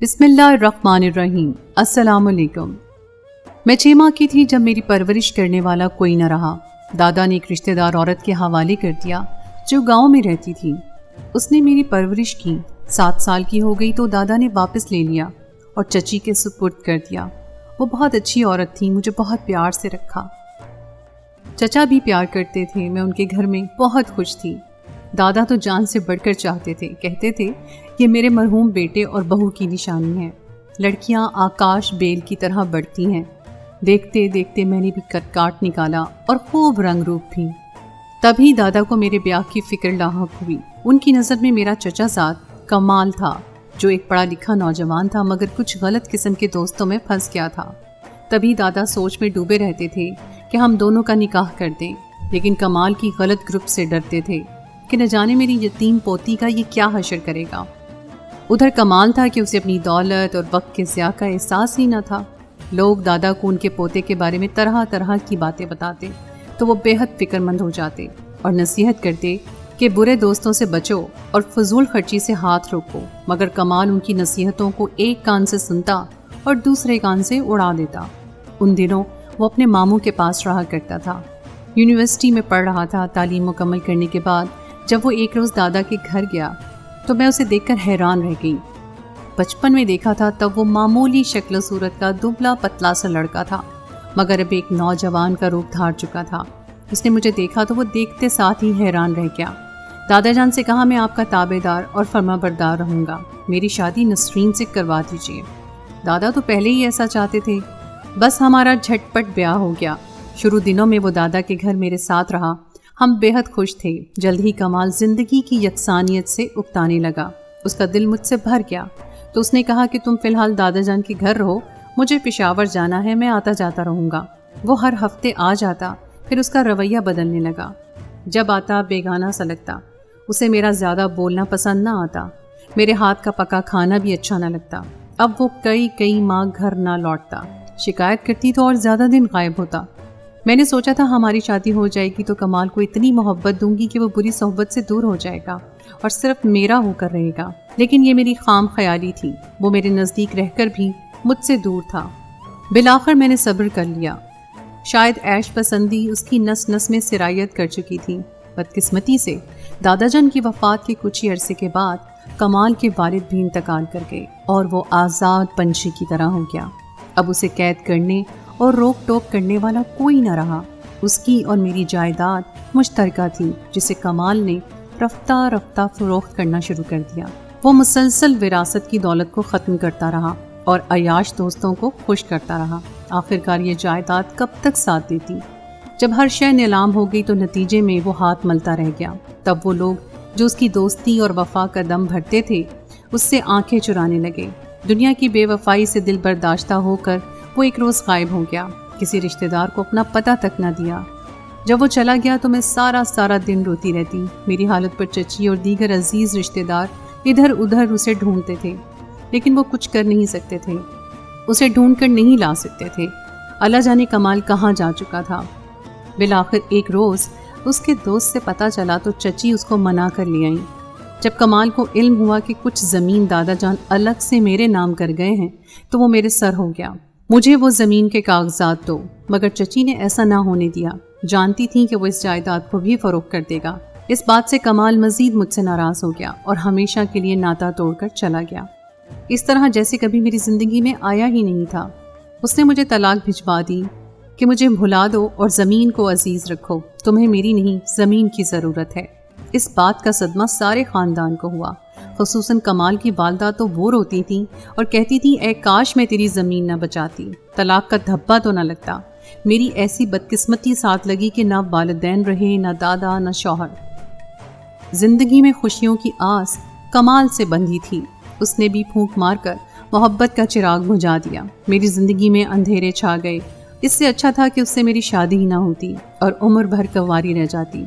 بسم اللہ الرحمن الرحیم۔ السلام علیکم۔ میں 6 ماہ کی تھی جب میری پرورش کرنے والا کوئی نہ رہا۔ دادا نے ایک رشتہ دار عورت کے حوالے کر دیا جو گاؤں میں رہتی تھی۔ اس نے میری پرورش کی۔ 7 سال کی ہو گئی تو دادا نے واپس لے لیا اور چچی کے سپرد کر دیا۔ وہ بہت اچھی عورت تھی، مجھے بہت پیار سے رکھا۔ چچا بھی پیار کرتے تھے، میں ان کے گھر میں بہت خوش تھی۔ دادا تو جان سے بڑھ کر چاہتے تھے، کہتے تھے یہ میرے مرحوم بیٹے اور بہو کی نشانی ہے۔ لڑکیاں آکاش بیل کی طرح بڑھتی ہیں۔ دیکھتے دیکھتے میں نے بھی کٹ کاٹ نکالا اور خوب رنگ روپ بھی۔ تبھی دادا کو میرے بیاہ کی فکر لاحق ہوئی۔ ان کی نظر میں میرا چچا زاد کمال تھا، جو ایک پڑھا لکھا نوجوان تھا مگر کچھ غلط قسم کے دوستوں میں پھنس گیا تھا۔ تبھی دادا سوچ میں ڈوبے رہتے تھے کہ ہم دونوں کا نکاح کر دیں، لیکن کمال کی غلط گروپ سے ڈرتے تھے کہ نہ جانے میری یتیم پوتی کا یہ کیا حشر کرے گا۔ ادھر کمال تھا کہ اسے اپنی دولت اور وقت کے ضیاع کا احساس ہی نہ تھا۔ لوگ دادا کو ان کے پوتے کے بارے میں طرح طرح کی باتیں بتاتے تو وہ بے حد فکر مند ہو جاتے اور نصیحت کرتے کہ برے دوستوں سے بچو اور فضول خرچی سے ہاتھ روکو، مگر کمال ان کی نصیحتوں کو ایک کان سے سنتا اور دوسرے کان سے اڑا دیتا۔ ان دنوں وہ اپنے ماموں کے پاس رہا کرتا تھا۔ یونیورسٹی میں پڑھ رہا تھا۔ تعلیم مکمل کرنے کے بعد جب وہ ایک روز دادا کے گھر گیا تو میں اسے دیکھ کر حیران رہ گئی۔ بچپن میں دیکھا تھا تب وہ معمولی شکل و صورت کا دبلا پتلا سا لڑکا تھا، مگر اب ایک نوجوان کا روپ دھار چکا تھا۔ اس نے مجھے دیکھا تو وہ دیکھتے ساتھ ہی حیران رہ گیا۔ دادا جان سے کہا میں آپ کا تابع دار اور فرما بردار رہوں گا، میری شادی نسرین سے کروا دیجیے۔ دادا تو پہلے ہی ایسا چاہتے تھے۔ بس ہمارا جھٹ پٹ بیاہ ہو گیا۔ شروع دنوں میں وہ دادا کے گھر میرے ساتھ رہا۔ ہم بے حد خوش تھے۔ جلد ہی کمال زندگی کی یکسانیت سے اکتانے لگا۔ اس کا دل مجھ سے بھر گیا تو اس نے کہا کہ تم فی الحال دادا جان کے گھر رہو، مجھے پشاور جانا ہے، میں آتا جاتا رہوں گا۔ وہ ہر ہفتے آ جاتا، پھر اس کا رویہ بدلنے لگا۔ جب آتا بیگانہ سا لگتا، اسے میرا زیادہ بولنا پسند نہ آتا، میرے ہاتھ کا پکا کھانا بھی اچھا نہ لگتا۔ اب وہ کئی ماہ گھر نہ لوٹتا، شکایت کرتی تو اور زیادہ دن غائب ہوتا۔ میں نے سوچا تھا ہماری شادی ہو جائے گی تو کمال کو اتنی محبت دوں گی کہ وہ بری صحبت سے دور ہو جائے گا اور صرف میرا ہو کر رہے گا، لیکن یہ میری خام خیالی تھی۔ وہ میرے نزدیک رہ کر بھی مجھ سے دور تھا۔ بالآخر میں نے صبر کر لیا۔ شاید عیش پسندی اس کی نس نس میں سرایت کر چکی تھی۔ بدقسمتی سے دادا جان کی وفات کے کچھ ہی عرصے کے بعد کمال کے والد بھی انتقال کر گئے اور وہ آزاد پنچھی کی طرح ہو گیا۔ اب اسے قید کرنے اور روک ٹوک کرنے والا کوئی نہ رہا۔ اس کی اور میری جائیداد مشترکہ تھی، جسے کمال نے رفتہ رفتہ فروخت کرنا شروع کر دیا۔ وہ مسلسل وراثت کی دولت کو ختم کرتا رہا اور عیاش دوستوں کو خوش کرتا رہا۔ آخرکار یہ جائیداد کب تک ساتھ دیتی؟ جب ہر شے نیلام ہو گئی تو نتیجے میں وہ ہاتھ ملتا رہ گیا۔ تب وہ لوگ جو اس کی دوستی اور وفا کا دم بھرتے تھے اس سے آنکھیں چرانے لگے۔ دنیا کی بے وفائی سے دل برداشتہ ہو کر وہ ایک روز غائب ہو گیا۔ کسی رشتہ دار کو اپنا پتہ تک نہ دیا۔ جب وہ چلا گیا تو میں سارا دن روتی رہتی۔ میری حالت پر چچی اور دیگر عزیز رشتہ دار ادھر ادھر اسے ڈھونڈتے تھے، لیکن وہ کچھ کر نہیں سکتے تھے، اسے ڈھونڈ کر نہیں لا سکتے تھے۔ اللہ جانے کمال کہاں جا چکا تھا۔ بالآخر ایک روز اس کے دوست سے پتہ چلا تو چچی اس کو منا کر لے آئیں۔ جب کمال کو علم ہوا کہ کچھ زمین دادا جان الگ سے میرے نام کر گئے ہیں تو وہ میرے سر ہو گیا۔ مجھے وہ زمین کے کاغذات دو، مگر چچی نے ایسا نہ ہونے دیا۔ جانتی تھیں کہ وہ اس جائیداد کو بھی فروخت کر دے گا۔ اس بات سے کمال مزید مجھ سے ناراض ہو گیا اور ہمیشہ کے لیے ناتا توڑ کر چلا گیا، اس طرح جیسے کبھی میری زندگی میں آیا ہی نہیں تھا۔ اس نے مجھے طلاق بھجوا دی کہ مجھے بھلا دو اور زمین کو عزیز رکھو، تمہیں میری نہیں زمین کی ضرورت ہے۔ اس بات کا صدمہ سارے خاندان کو ہوا، خصوصاً کمال کی والدہ تو وہ روتی تھیں اور کہتی تھیں اے کاش میں تیری زمین نہ بچاتی، طلاق کا دھبا تو نہ لگتا۔ میری ایسی بدقسمتی ساتھ لگی کہ نہ والدین رہے، نہ دادا، نہ شوہر۔ زندگی میں خوشیوں کی آس کمال سے بندھی تھی، اس نے بھی پھونک مار کر محبت کا چراغ بجھا دیا۔ میری زندگی میں اندھیرے چھا گئے۔ اس سے اچھا تھا کہ اس سے میری شادی ہی نہ ہوتی اور عمر بھر کنواری رہ جاتی۔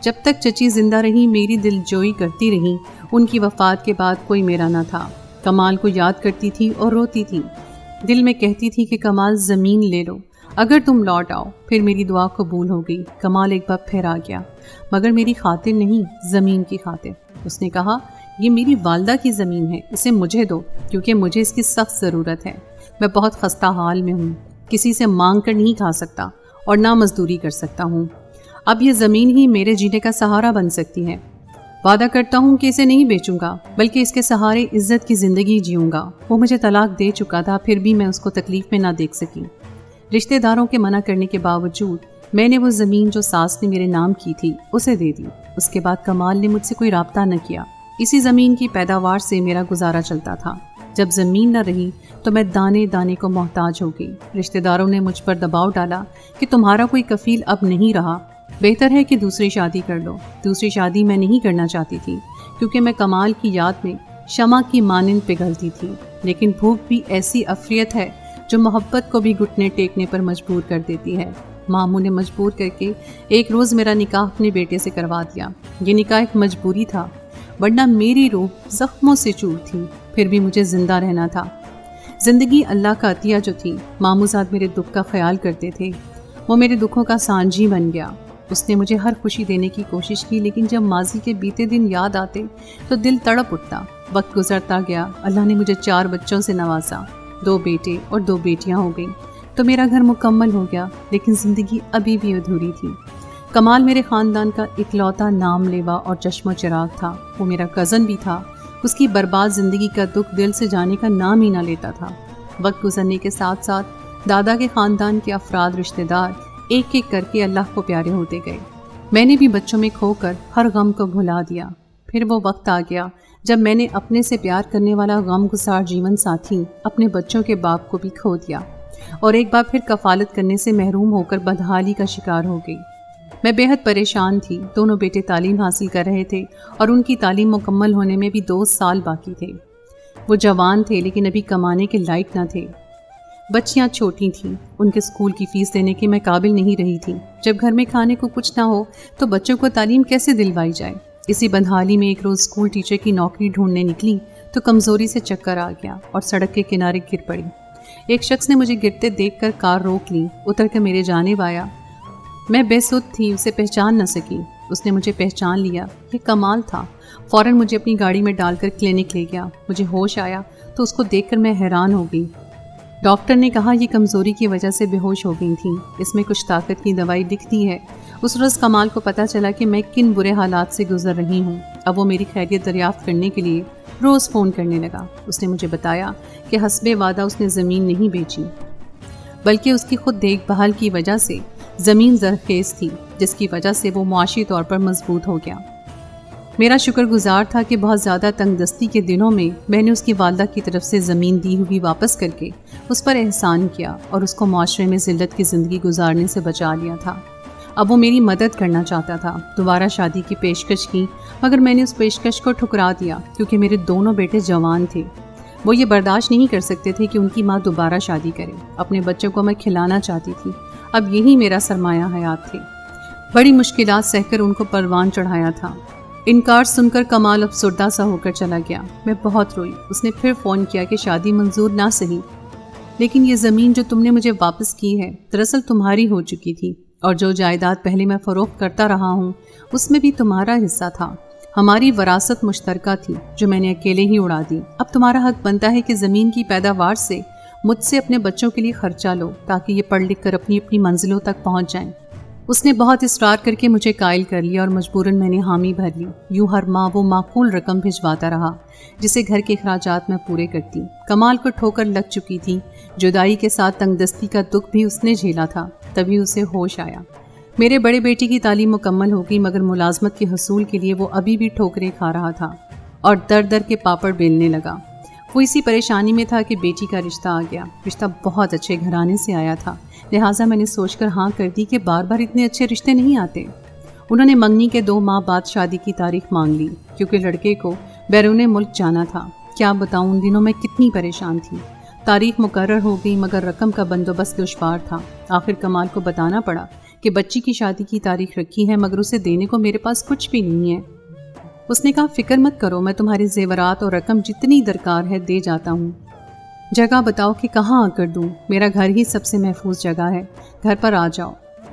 جب تک چچی زندہ رہی میری دل جوئی کرتی رہی۔ ان کی وفات کے بعد کوئی میرا نہ تھا۔ کمال کو یاد کرتی تھی اور روتی تھی، دل میں کہتی تھی کہ کمال زمین لے لو، اگر تم لوٹ آؤ۔ پھر میری دعا قبول ہو گئی۔ کمال ایک بار پھر آ گیا، مگر میری خاطر نہیں، زمین کی خاطر۔ اس نے کہا یہ میری والدہ کی زمین ہے، اسے مجھے دو کیونکہ مجھے اس کی سخت ضرورت ہے۔ میں بہت خستہ حال میں ہوں، کسی سے مانگ کر نہیں کھا سکتا اور نہ مزدوری کر سکتا ہوں۔ اب یہ زمین ہی میرے جینے کا سہارا بن سکتی ہے۔ وعدہ کرتا ہوں کہ اسے نہیں بیچوں گا، بلکہ اس کے سہارے عزت کی زندگی جیوں گا۔ وہ مجھے طلاق دے چکا تھا، پھر بھی میں اس کو تکلیف میں نہ دیکھ سکی۔ رشتہ داروں کے منع کرنے کے باوجود میں نے وہ زمین جو ساس نے میرے نام کی تھی اسے دے دی۔ اس کے بعد کمال نے مجھ سے کوئی رابطہ نہ کیا۔ اسی زمین کی پیداوار سے میرا گزارا چلتا تھا۔ جب زمین نہ رہی تو میں دانے دانے کو محتاج ہو گئی۔ رشتہ داروں نے مجھ پر دباؤ ڈالا کہ تمہارا کوئی کفیل اب نہیں رہا، بہتر ہے کہ دوسری شادی کر لو۔ دوسری شادی میں نہیں کرنا چاہتی تھی کیونکہ میں کمال کی یاد میں شمع کی مانند پگھلتی تھی، لیکن بھوک بھی ایسی افریت ہے جو محبت کو بھی گھٹنے ٹیکنے پر مجبور کر دیتی ہے۔ ماموں نے مجبور کر کے ایک روز میرا نکاح اپنے بیٹے سے کروا دیا۔ یہ نکاح ایک مجبوری تھا، ورنہ میری روح زخموں سے چور تھی، پھر بھی مجھے زندہ رہنا تھا۔ زندگی اللہ کا عطیہ جو تھی۔ ماموں زاد میرے دکھ کا خیال کرتے تھے، وہ میرے دکھوں کا سانجھی بن گیا۔ اس نے مجھے ہر خوشی دینے کی کوشش کی، لیکن جب ماضی کے بیتے دن یاد آتے تو دل تڑپ اٹھتا۔ وقت گزرتا گیا، اللہ نے مجھے 4 بچوں سے نوازا، 2 بیٹے اور 2 بیٹیاں ہو گئیں، تو میرا گھر مکمل ہو گیا، لیکن زندگی ابھی بھی ادھوری تھی۔ کمال میرے خاندان کا اکلوتا نام لیوا اور چشم و چراغ تھا۔ وہ میرا کزن بھی تھا۔ اس کی برباد زندگی کا دکھ دل سے جانے کا نام ہی نہ لیتا تھا۔ وقت گزرنے کے ساتھ ساتھ دادا کے خاندان کے افراد رشتہ دار ایک ایک کر کے اللہ کو پیارے ہوتے گئے۔ میں نے بھی بچوں میں کھو کر ہر غم کو بھلا دیا۔ پھر وہ وقت آ گیا جب میں نے اپنے سے پیار کرنے والا غم گسار جیون ساتھی اپنے بچوں کے باپ کو بھی کھو دیا، اور ایک بار پھر کفالت کرنے سے محروم ہو کر بدحالی کا شکار ہو گئی۔ میں بے حد پریشان تھی۔ دونوں بیٹے تعلیم حاصل کر رہے تھے اور ان کی تعلیم مکمل ہونے میں بھی 2 سال باقی تھے۔ وہ جوان تھے لیکن ابھی کمانے کے لائق نہ تھے۔ بچیاں چھوٹی تھیں، ان کے اسکول کی فیس دینے کے میں قابل نہیں رہی تھی۔ جب گھر میں کھانے کو کچھ نہ ہو تو بچوں کو تعلیم کیسے دلوائی جائے؟ اسی بدحالی میں ایک روز اسکول ٹیچر کی نوکری ڈھونڈنے نکلی تو کمزوری سے چکر آ گیا اور سڑک کے کنارے گر پڑی۔ ایک شخص نے مجھے گرتے دیکھ کر کار روک لی، اتر کر میرے جانب آیا۔ میں بے سود تھی، اسے پہچان نہ سکی۔ اس نے مجھے پہچان لیا، یہ کمال تھا۔ فوراً مجھے اپنی گاڑی میں ڈال کر کلینک لے گیا۔ مجھے ہوش آیا تو اس کو دیکھ کر میں حیران ہو گئی۔ ڈاکٹر نے کہا یہ کمزوری کی وجہ سے بے ہوش ہو گئی تھیں، اس میں کچھ طاقت کی دوائی لکھ دی ہے۔ اس روز کمال کو پتہ چلا کہ میں کن برے حالات سے گزر رہی ہوں۔ اب وہ میری خیریت دریافت کرنے کے لیے روز فون کرنے لگا۔ اس نے مجھے بتایا کہ حسب وعدہ اس نے زمین نہیں بیچی، بلکہ اس کی خود دیکھ بھال کی وجہ سے زمین زرخیز تھی، جس کی وجہ سے وہ معاشی طور پر مضبوط ہو گیا۔ میرا شکر گزار تھا کہ بہت زیادہ تنگ دستی کے دنوں میں نے اس کی والدہ کی طرف سے زمین دی ہوئی واپس کر کے اس پر احسان کیا اور اس کو معاشرے میں ذلت کی زندگی گزارنے سے بچا لیا تھا۔ اب وہ میری مدد کرنا چاہتا تھا۔ دوبارہ شادی کی پیشکش کی، مگر میں نے اس پیشکش کو ٹھکرا دیا کیونکہ میرے دونوں بیٹے جوان تھے۔ وہ یہ برداشت نہیں کر سکتے تھے کہ ان کی ماں دوبارہ شادی کرے۔ اپنے بچوں کو میں کھلانا چاہتی تھی، اب یہی میرا سرمایہ حیات تھے۔ بڑی مشکلات سہ کر ان کو پروان چڑھایا تھا۔ انکار سن کر کمال افسردہ سا ہو کر چلا گیا۔ میں بہت روئی۔ اس نے پھر فون کیا کہ شادی منظور نہ سہی، لیکن یہ زمین جو تم نے مجھے واپس کی ہے دراصل تمہاری ہو چکی تھی، اور جو جائیداد پہلے میں فروخت کرتا رہا ہوں اس میں بھی تمہارا حصہ تھا۔ ہماری وراثت مشترکہ تھی جو میں نے اکیلے ہی اڑا دی۔ اب تمہارا حق بنتا ہے کہ زمین کی پیداوار سے مجھ سے اپنے بچوں کے لیے خرچہ لو تاکہ یہ پڑھ لکھ کر اپنی اپنی منزلوں تک پہنچ جائیں۔ اس نے بہت اصرار کر کے مجھے قائل کر لیا اور مجبوراً میں نے حامی بھر لی۔ یوں ہر ماہ وہ معقول رقم بھجواتا رہا جسے گھر کے اخراجات میں پورے کرتی۔ کمال کو ٹھوکر لگ چکی تھی، جدائی کے ساتھ تنگ دستی کا دکھ بھی اس نے جھیلا تھا، تبھی اسے ہوش آیا۔ میرے بڑے بیٹے کی تعلیم مکمل ہو گئی، مگر ملازمت کے حصول کے لیے وہ ابھی بھی ٹھوکریں کھا رہا تھا اور در در کے پاپڑ بیلنے لگا۔ وہ اسی پریشانی میں تھا کہ بیٹی کا رشتہ آ گیا۔ رشتہ بہت اچھے گھرانے سے آیا تھا، لہٰذا میں نے سوچ کر ہاں کر دی کہ بار بار اتنے اچھے رشتے نہیں آتے۔ انہوں نے منگنی کے 2 ماہ بعد شادی کی تاریخ مانگ لی کیونکہ لڑکے کو بیرون ملک جانا تھا۔ کیا بتاؤں ان دنوں میں کتنی پریشان تھی۔ تاریخ مقرر ہو گئی مگر رقم کا بندوبست دشوار تھا۔ آخر کمال کو بتانا پڑا کہ بچی کی شادی کی تاریخ رکھی ہے مگر اسے دینے کو میرے پاس کچھ بھی نہیں ہے۔ اس نے کہا فکر مت کرو، میں تمہارے زیورات اور رقم جتنی درکار ہے دے جاتا ہوں۔ جگہ بتاؤ کہ کہاں آ کر دوں؟ میرا گھر ہی سب سے محفوظ جگہ ہے، گھر پر آ جاؤ۔